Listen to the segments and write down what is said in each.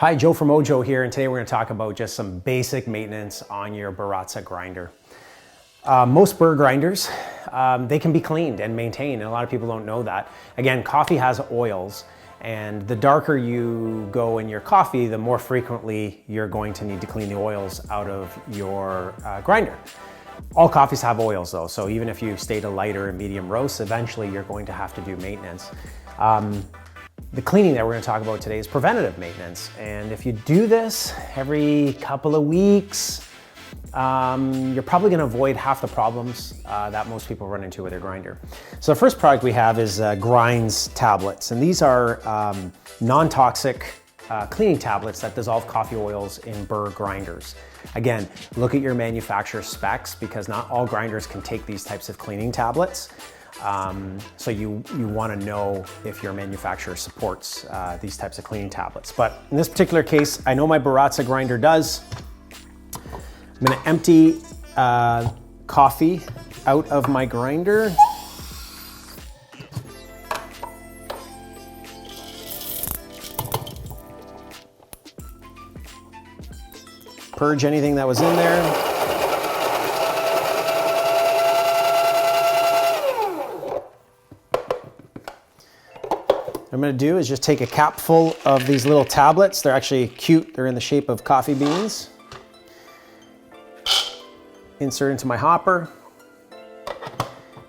Hi, Joe from Mojo here, and today we're going to talk about just some basic maintenance on your Baratza grinder. Most burr grinders, they can be cleaned and maintained, and a lot of people don't know that. Again, coffee has oils, and the darker you go in your coffee, the more frequently you're going to need to clean the oils out of your grinder. All coffees have oils though, so even if you stay to lighter and medium roasts, eventually you're going to have to do maintenance. The cleaning that we're going to talk about today is preventative maintenance, and if you do this every couple of weeks, you're probably going to avoid half the problems that most people run into with their grinder. So the first product we have is Grinds tablets, and these are non-toxic cleaning tablets that dissolve coffee oils in burr grinders. Again, look at your manufacturer specs because not all grinders can take these types of cleaning tablets. So you want to know if your manufacturer supports these types of cleaning tablets. But in this particular case, I know my Baratza grinder does. I'm going to empty coffee out of my grinder. Purge anything that was in there. What I'm going to do is just take a cap full of these little tablets. They're actually cute. They're in the shape of coffee beans. Insert into my hopper.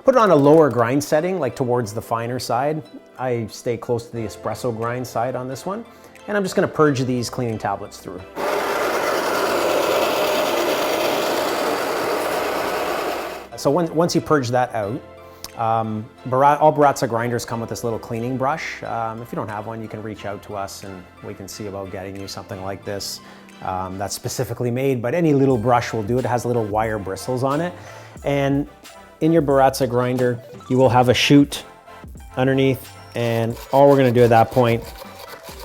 Put it on a lower grind setting, like towards the finer side. I stay close to the espresso grind side on this one. And I'm just going to purge these cleaning tablets through. So once you purge that out, all Baratza grinders come with this little cleaning brush. If you don't have one, you can reach out to us and we can see about getting you something like this that's specifically made, but any little brush will do. It has little wire bristles on it. And in your Baratza grinder, you will have a chute underneath, and all we're gonna do at that point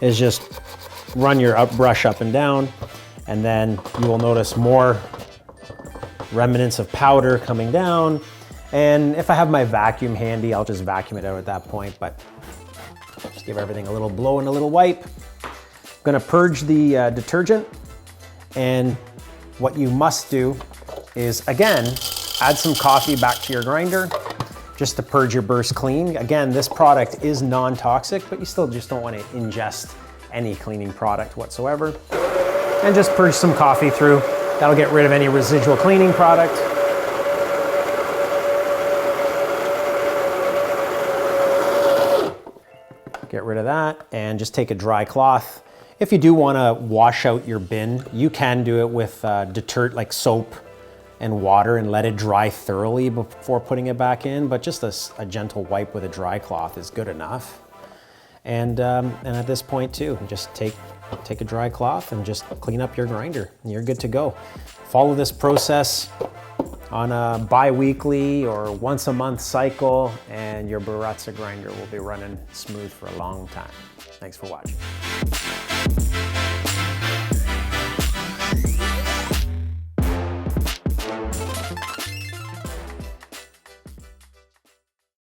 is just run your brush up and down, and then you will notice more remnants of powder coming down. And if I have my vacuum handy, I'll just vacuum it out at that point, but just give everything a little blow and a little wipe. I'm gonna purge the detergent, and what you must do is, again, add some coffee back to your grinder just to purge your burrs clean. Again, this product is non-toxic, but you still just don't want to ingest any cleaning product whatsoever. And just purge some coffee through. That'll get rid of any residual cleaning product. Get rid of that and just take a dry cloth. If you do want to wash out your bin, you can do it with detergent like soap and water and let it dry thoroughly before putting it back in, but just a gentle wipe with a dry cloth is good enough. And at this point too, just take a dry cloth and just clean up your grinder and you're good to go. Follow this process on a bi-weekly or once a month cycle, and your Baratza grinder will be running smooth for a long time. Thanks for watching.